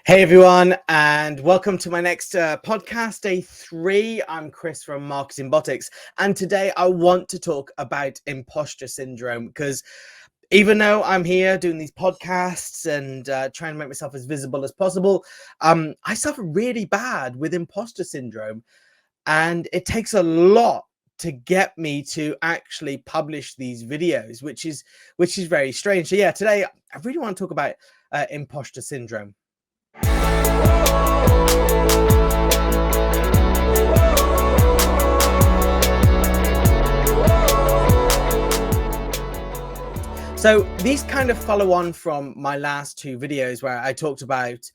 Hey everyone, and welcome to my next podcast, day 3. I'm Chris from Marketing Botics, and today I want to talk about imposter syndrome because even though I'm here doing these podcasts and trying to make myself as visible as possible, I suffer really bad with imposter syndrome, and it takes a lot to get me to actually publish these videos, which is very strange. So yeah, today I really want to talk about imposter syndrome. So these kind of follow on from my last 2 videos where I talked about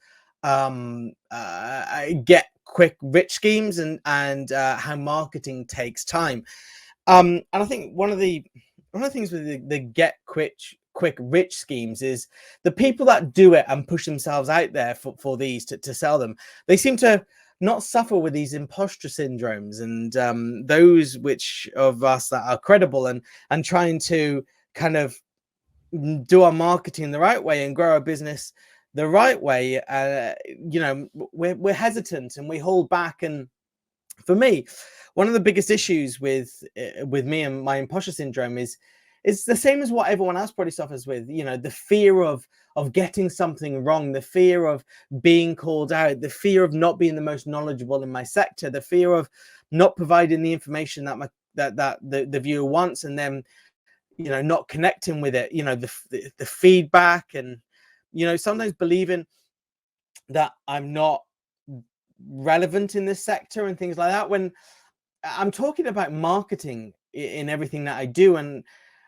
get quick rich schemes and how marketing takes time. And I think one of the things with the get quick rich schemes is the people that do it and push themselves out there for these to sell them, they seem to not suffer with these imposter syndromes, and those which of us that are credible and trying to kind of do our marketing the right way and grow our business the right way, we're hesitant and we hold back. And for me, one of the biggest issues with me and my imposter syndrome is the same as what everyone else probably suffers with. The fear of getting something wrong, the fear of being called out, the fear of not being the most knowledgeable in my sector, the fear of not providing the information that the viewer wants, and then not connecting with it, the feedback, and sometimes believing that I'm not relevant in this sector and things like that, when I'm talking about marketing in everything that I do. And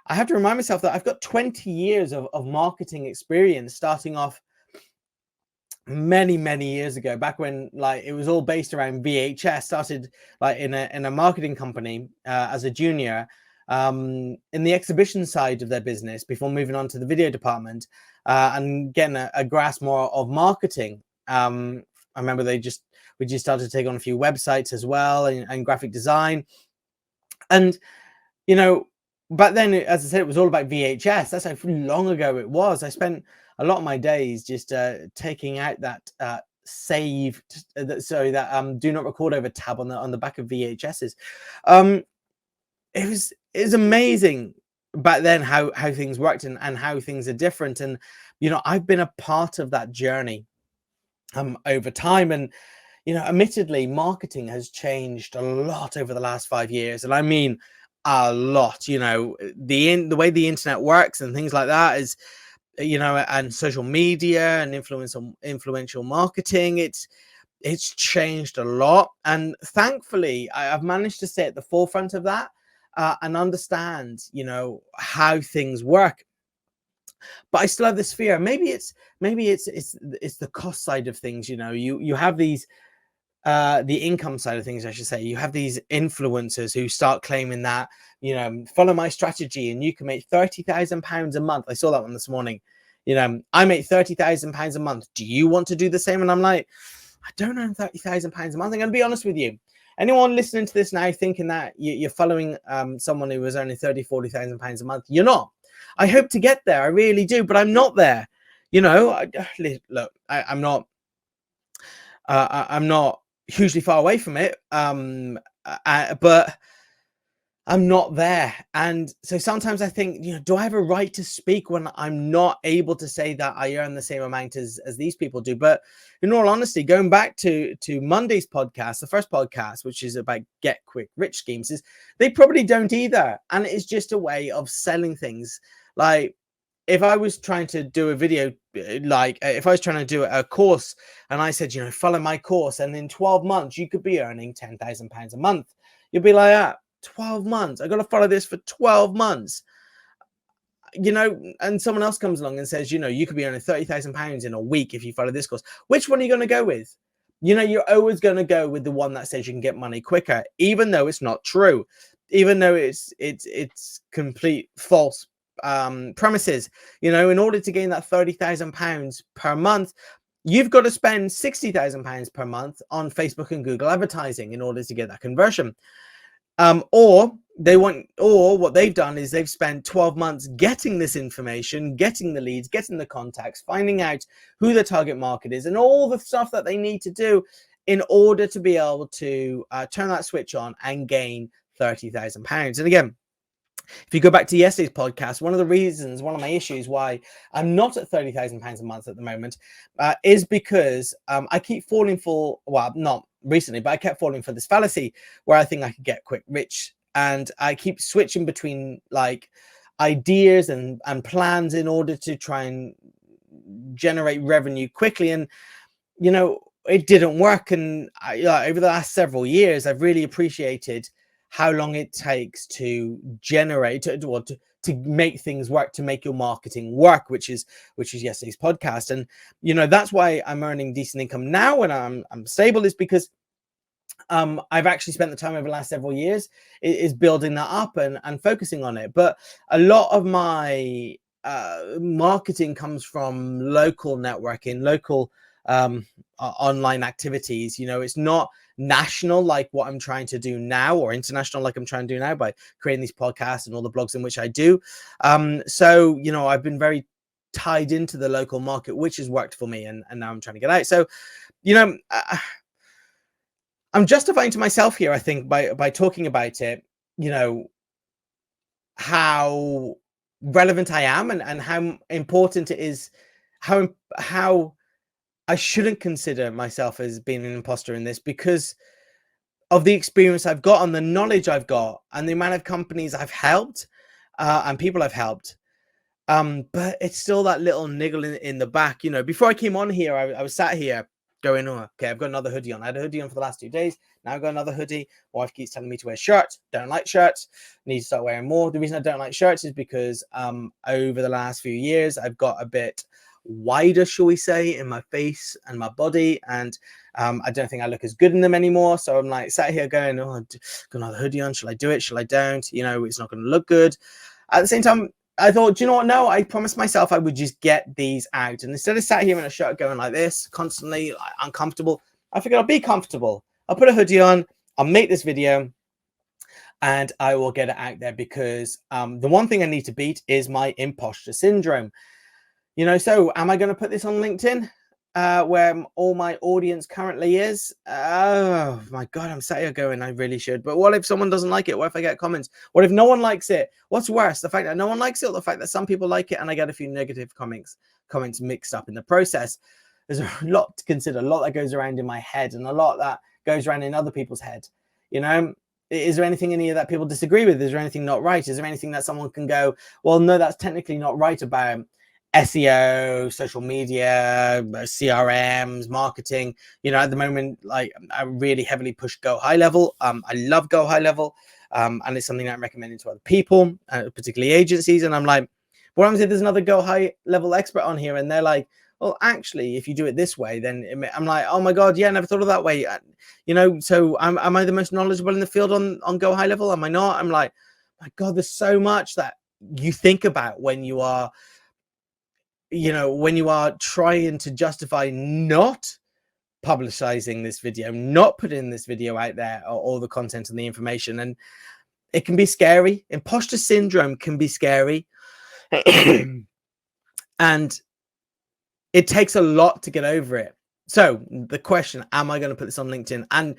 I have to remind myself that I've got 20 years of marketing experience, starting off many years ago, back when it was all based around VHS. Started in a marketing company as a junior, in the exhibition side of their business, before moving on to the video department and getting a grasp more of marketing. I remember we just started to take on a few websites as well, and graphic design. And back then, as I said, it was all about VHS. That's how long ago it was. I spent a lot of my days just taking out that save, that do not record over tab on the back of VHSs. It was amazing back then how things worked and how things are different. And I've been a part of that journey over time. And admittedly, marketing has changed a lot over the last 5 years, and I mean a lot. The way the internet works and things like that is, and social media and influential marketing, it's changed a lot. And thankfully, I've managed to stay at the forefront of that and understand how things work. But I still have this fear. Maybe it's the cost side of things. You have these the income side of things, I should say. You have these influencers who start claiming that, follow my strategy and you can make £30,000 a month. I saw that one this morning. I make £30,000 a month. Do you want to do the same? And I'm like, I don't earn £30,000 a month. I'm going to be honest with you. Anyone listening to this now thinking that you're following someone who was earning £30,000-40,000 a month, you're not. I hope to get there. I really do, but I'm not there. Look, I'm not. I'm not hugely far away from it, but I'm not there. And so sometimes I think, do I have a right to speak when I'm not able to say that I earn the same amount as these people do? But in all honesty, going back to Monday's podcast, the first podcast, which is about get quick rich schemes, is they probably don't either. And it's just a way of selling things. Like, if I was trying to do a video, if I was trying to do a course and I said, follow my course, and in 12 months, you could be earning £10,000 a month. You'd be like, 12 months. I got to follow this for 12 months. And someone else comes along and says, you could be earning £30,000 in a week if you follow this course. Which one are you going to go with? You're always going to go with the one that says you can get money quicker, even though it's not true, even though it's complete false premises. In order to gain that £30,000 per month, you've got to spend £60,000 per month on Facebook and Google advertising in order to get that conversion. Or they want, or what they've done is they've spent 12 months getting this information, getting the leads, getting the contacts, finding out who the target market is, and all the stuff that they need to do in order to be able to turn that switch on and gain £30,000. And again, if you go back to yesterday's podcast, one of my issues why I'm not at £30,000 a month at the moment is because I keep falling for, well, not recently, but I kept falling for this fallacy where I think I could get quick rich. And I keep switching between like ideas and plans in order to try and generate revenue quickly. And, you know, it didn't work. And over the last several years, I've really appreciated how long it takes to generate to make things work, to make your marketing work, which is yesterday's podcast. And you know, that's why I'm earning decent income now and I'm stable, is because I've actually spent the time over the last several years is building that up and focusing on it. But a lot of my marketing comes from local networking, local online activities. You know, it's not national like what I'm trying to do now, or international like I'm trying to do now by creating these podcasts and all the blogs in which I do. So, you know, I've been very tied into the local market, which has worked for me, and now I'm trying to get out. So, you know, I'm justifying to myself here, I think, by talking about it, you know, how relevant I am and how important it is, how I shouldn't consider myself as being an imposter in this, because of the experience I've got and the knowledge I've got and the amount of companies I've helped and people I've helped. But it's still that little niggle in the back. You know, before I came on here, I was sat here going, oh, okay, I've got another hoodie on. I had a hoodie on for the last 2 days. Now I've got another hoodie. Wife keeps telling me to wear shirts. Don't like shirts. Need to start wearing more. The reason I don't like shirts is because over the last few years, I've got a bit wider, shall we say, in my face and my body, and I don't think I look as good in them anymore. So I'm like sat here going, oh, I've got another hoodie on. Shall I do it? Shall I don't? You know, it's not going to look good. At the same time, I thought, do you know what? No, I promised myself I would just get these out. And instead of sat here in a shirt going like this, constantly like, uncomfortable, I figured I'll be comfortable. I'll put a hoodie on. I'll make this video and I will get it out there, because the one thing I need to beat is my imposter syndrome. You know, so am I going to put this on LinkedIn where all my audience currently is? Oh my God, I'm sat here going, I really should. But what if someone doesn't like it? What if I get comments? What if no one likes it? What's worse, the fact that no one likes it, or the fact that some people like it and I get a few negative comments mixed up in the process? There's a lot to consider, a lot that goes around in my head and a lot that goes around in other people's head. You know, is there anything in here that people disagree with? Is there anything not right? Is there anything that someone can go, well, no, that's technically not right about SEO, social media, CRMs, marketing? You know, at the moment, like I really heavily push Go High Level. I love Go High Level, and it's something that I'm recommending to other people, particularly agencies. And I'm like, what happens if there's another Go High Level expert on here, and they're like, well, actually, if you do it this way, then I'm like, oh my God, yeah, I never thought of that way. You know, so am I the most knowledgeable in the field on Go High Level? Am I not? I'm like, my God, there's so much that you think about when you are, you know, when you are trying to justify not publicizing this video, not putting this video out there, or all the content and the information. And it can be scary. Imposter syndrome can be scary. And it takes a lot to get over it. So the question, am I going to put this on LinkedIn? And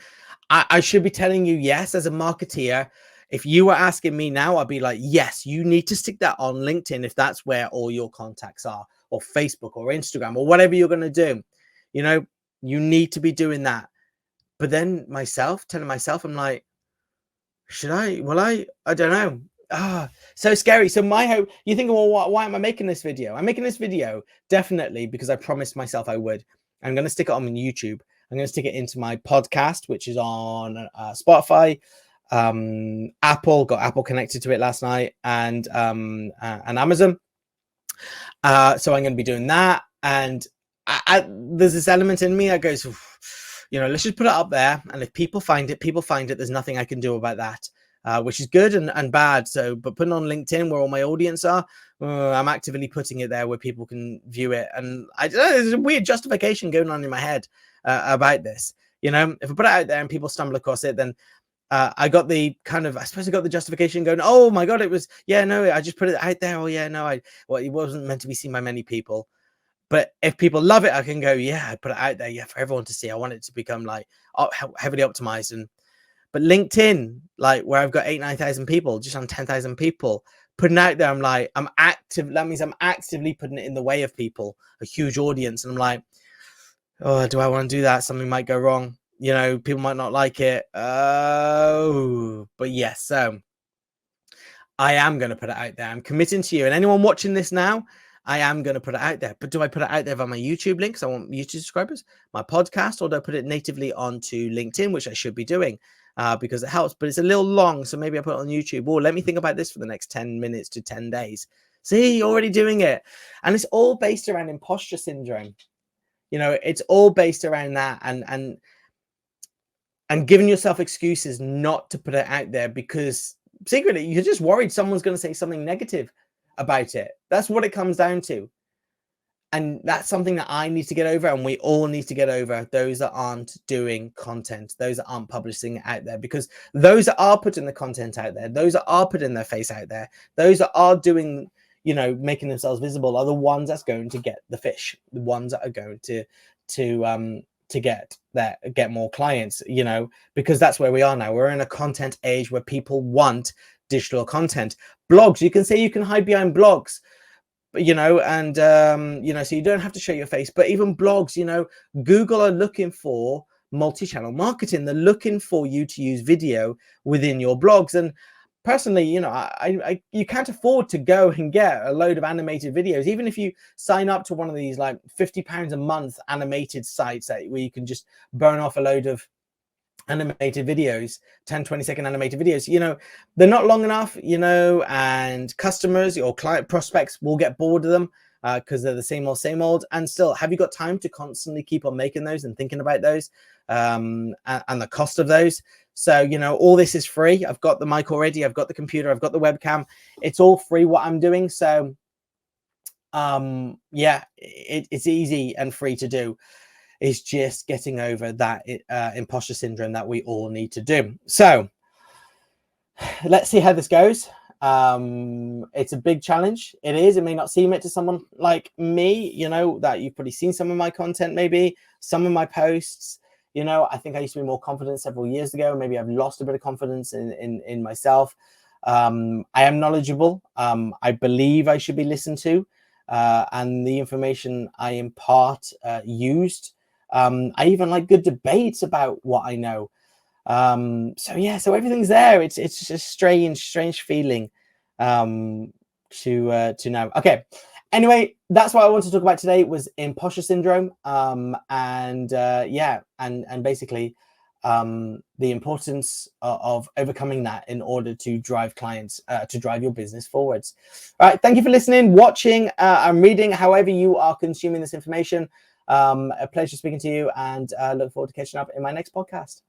I should be telling you, yes, as a marketeer. If you were asking me now, I'd be like, yes, you need to stick that on LinkedIn if that's where all your contacts are, or Facebook or Instagram or whatever you're going to do. You know, you need to be doing that. But then telling myself, I'm like, should I? Will I? I don't know. So scary. So my hope, you think, well, why am I making this video? I'm making this video definitely because I promised myself I would. I'm going to stick it on YouTube. I'm going to stick it into my podcast, which is on Spotify, Apple. Got Apple connected to it last night, and Amazon. So I'm going to be doing that. And there's this element in me that goes, you know, let's just put it up there. And if people find it, There's nothing I can do about that, which is good and bad. So, but putting on LinkedIn where all my audience are, I'm actively putting it there where people can view it. And I don't know, there's a weird justification going on in my head about this. You know, if I put it out there and people stumble across it, then I got the kind of, I suppose I got the justification going, oh my God, it was, yeah, no, I just put it out there. Oh yeah, no, well, it wasn't meant to be seen by many people. But if people love it, I can go, yeah, I put it out there, yeah, for everyone to see. I want it to become like heavily optimized. But LinkedIn, like where I've got 9,000 people, just on 10,000 people, putting out there, I'm like, I'm active. That means I'm actively putting it in the way of people, a huge audience. And I'm like, oh, do I want to do that? Something might go wrong. You know, people might not like it. Oh, but yes. So I am going to put it out there. I'm committing to you. And anyone watching this now, I am going to put it out there. But do I put it out there via my YouTube links? I want YouTube subscribers, my podcast, or do I put it natively onto LinkedIn, which I should be doing because it helps. But it's a little long. So maybe I put it on YouTube. Oh, let me think about this for the next 10 minutes to 10 days. See, you're already doing it. And it's all based around imposter syndrome. You know, it's all based around that and giving yourself excuses not to put it out there because secretly you're just worried someone's going to say something negative about it. That's what it comes down to. And that's something that I need to get over, and we all need to get over, those that aren't doing content, those that aren't publishing it out there, because those that are putting the content out there, those that are putting their face out there, those that are doing, you know, making themselves visible are the ones that's going to get the fish, the ones that are going to get more clients, you know, because that's where we are now. We're in a content age where people want digital content. Blogs, you can say you can hide behind blogs, you know, and you know, so you don't have to show your face. But even blogs, you know, Google are looking for multi-channel marketing. They're looking for you to use video within your blogs. And personally, you know, you can't afford to go and get a load of animated videos, even if you sign up to one of these like £50 a month animated sites where you can just burn off a load of animated videos, 10-20 second animated videos. You know, they're not long enough, you know, and customers or client prospects will get bored of them because they're the same old. And still, have you got time to constantly keep on making those and thinking about those and the cost of those? So, you know, all this is free. I've got the mic already. I've got the computer. I've got the webcam. It's all free what I'm doing. So, yeah, it's easy and free to do. Is just getting over that imposter syndrome that we all need to do. So let's see how this goes. It's a big challenge. It is. It may not seem it to someone like me, you know, that you've probably seen some of my content, maybe some of my posts. You know, I think I used to be more confident several years ago. Maybe I've lost a bit of confidence in myself. I am knowledgeable. I believe I should be listened to, and the information I impart used. I even like good debates about what I know. So yeah, so everything's there. It's just a strange feeling to know. Okay. Anyway, that's what I want to talk about today was imposter syndrome. And basically the importance of overcoming that in order to drive clients, to drive your business forwards. All right. Thank you for listening, watching, and reading, however you are consuming this information. A pleasure speaking to you, and look forward to catching up in my next podcast.